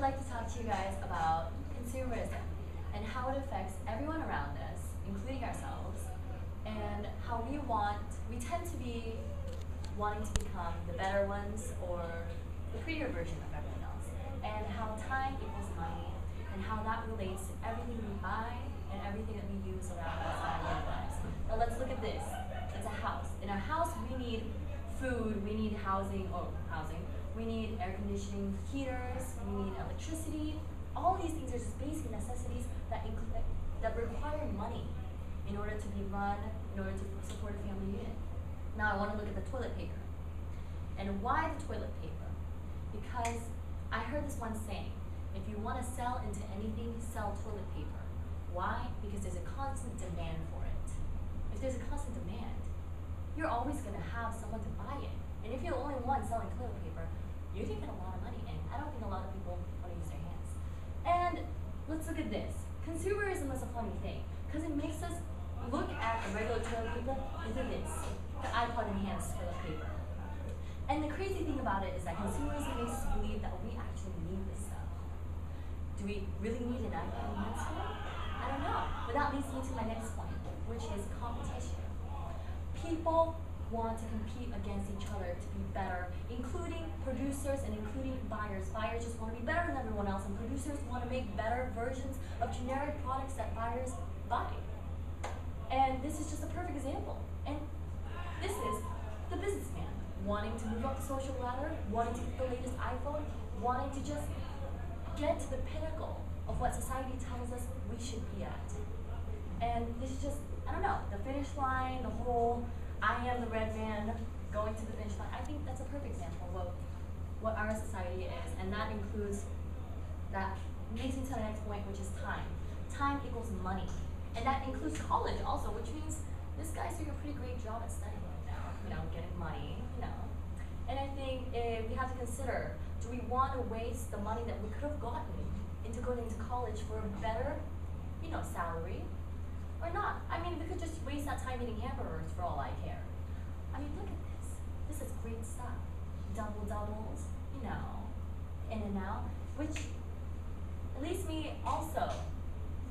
like to talk to you guys about consumerism and how it affects everyone around us, including ourselves, and how we tend to be wanting to become the better ones or the prettier version of everyone else, and how time equals money, and how that relates to everything we buy and everything that we use around us in our lives. Now let's look at this. It's a house. In a house, we need food, we need housing, we need air conditioning, heaters, we need electricity. All these things are just basic necessities that require money in order to be run, in order to support a family unit. Now I want to look at the toilet paper. And why the toilet paper? Because I heard this one saying, if you want to sell into anything, sell toilet paper. Why? Because there's a constant demand for it. If there's a constant demand, you're always going to have someone to buy it. And if you're the only one selling toilet paper, you can get a lot of money, and I don't think a lot of people want to use their hands. And let's look at this. Consumerism is a funny thing, because it makes us look at the regular toilet paper into this, the iPod enhanced toilet paper. And the crazy thing about it is that consumerism makes us believe that we actually need this stuff. Do we really need an iPod enhanced one? I don't know. But that leads me to my next point, which is competition. People want to compete against each other to be better, including producers and including buyers. Buyers just want to be better than everyone else, and producers want to make better versions of generic products that buyers buy. And this is just a perfect example. And this is the businessman wanting to move up the social ladder, wanting to get the latest iPhone, wanting to just get to the pinnacle of what society tells us we should be at. And this is just, I don't know, the finish line, the whole I am the red man going to the finish line. I think that's a perfect example of what our society is, and that includes, that makes me to the next point, which is time. Time equals money, and that includes college also, which means this guy's doing a pretty great job at studying right now, getting money, And I think we have to consider, do we want to waste the money that we could have gotten into going into college for a better, salary? Or not. I mean, we could just waste that time eating hamburgers for all I care. I mean, look at this. This is great stuff. Doubles, in and out, which leads me also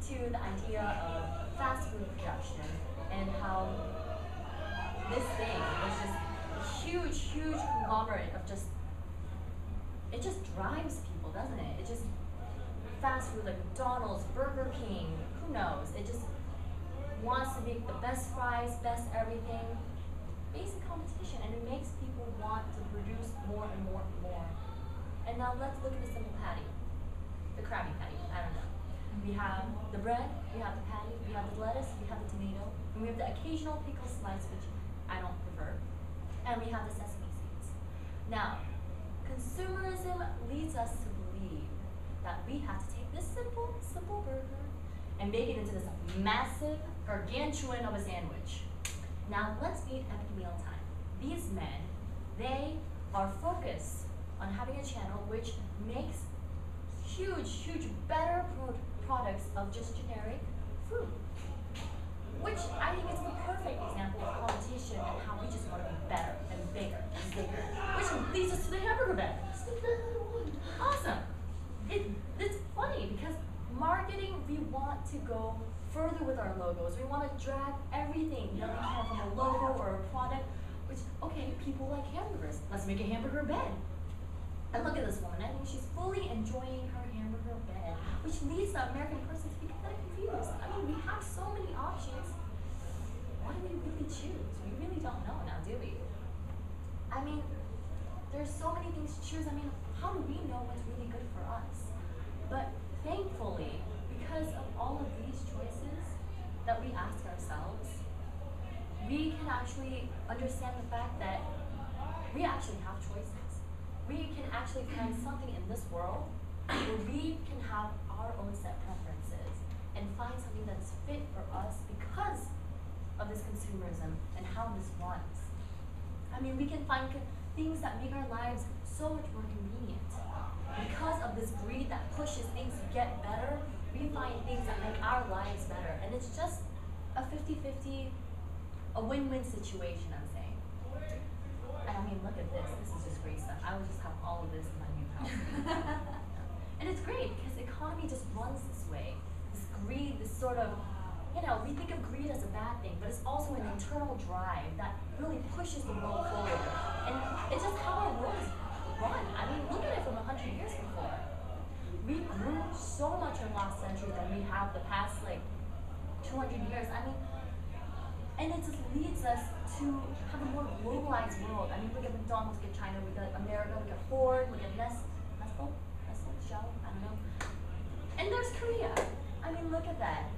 to the idea of fast food production and how this thing is just a huge conglomerate of it just drives people, doesn't it? It just, fast food like McDonald's, Burger King, who knows? It just wants to make the best fries, best everything. Basic competition, and it makes people want to produce more and more and more. And now let's look at the simple patty. The Krabby Patty, I don't know. We have the bread, we have the patty, we have the lettuce, we have the tomato, and we have the occasional pickle slice, which I don't prefer. And we have the sesame seeds. Now, consumerism leads us to believe that we have to take this simple burger and make it into this massive, gargantuan of a sandwich. Now let's meet epic meal time. These men, they are focused on having a channel which makes huge, better products of just generic food. Which I think is the perfect example of competition and how we just want to be better and bigger and bigger. Which leads us to the hamburger bed. Awesome. It's funny because marketing, we want to go further with our logos. We want to drag everything that we have from a logo or a product, which, okay, people like hamburgers. Let's make a hamburger bed. And look at this woman. I think she's fully enjoying her hamburger bed, which leads the American person to be kind of confused. I mean, we have so many options. What do we really choose? We really don't know now, do we? I mean, there's so many things to choose. I mean, how do we know what's really good for us? But thankfully, because of all of these choices that we ask ourselves, we can actually understand the fact that we actually have choices. We can actually find something in this world where we can have our own set preferences and find something that's fit for us because of this consumerism and how this runs. I mean, we can find things that make our lives so much more convenient. Because of this greed that pushes things to get better, we find things that make our lives better. And it's just a 50-50, a win-win situation, I'm saying. And I mean, look at this. This is just great stuff. I would just have all of this in my new house. And it's great. economy just runs this way. This greed, this sort of, we think of greed as a bad thing, but it's also an internal drive that really pushes the world forward. And it's just how our world is run. I mean, look at it from 100 years before. We grew so much in the last century than we have the past, 200 years. I mean, and it just leads us to have a more globalized world. I mean, look at McDonald's, look at China, look at America, look at Ford, look at Nestle, Shell, I don't know. And there's Korea. I mean, look at that.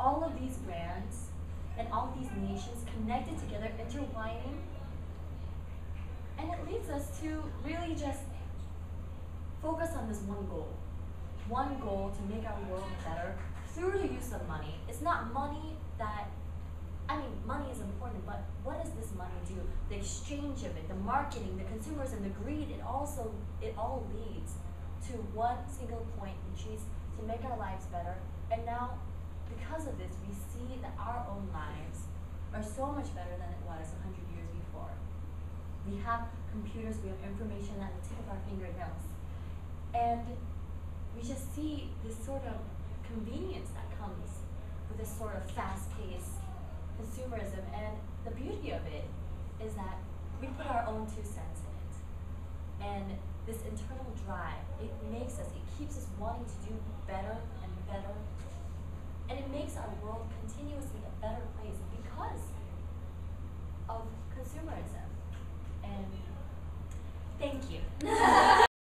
All of these brands and all of these nations connected together, intertwining, and it leads us to really just focus on this one goal. One goal to make our world better through the use of money. It's not money that, money is important, but what does this money do? The exchange of it, the marketing, the consumers, and the greed, it all leads to one single point, which is to make our lives better. And now, because of this, we see that our own lives are so much better than it was 100 years before. We have computers, we have information at the tip of our fingernails. And we just see this sort of convenience that comes with this sort of fast-paced consumerism. And the beauty of it is that we put our own 2 cents in it. And this internal drive, it keeps us wanting to do better and better. And it makes our world continuously a better place because of consumerism. And thank you.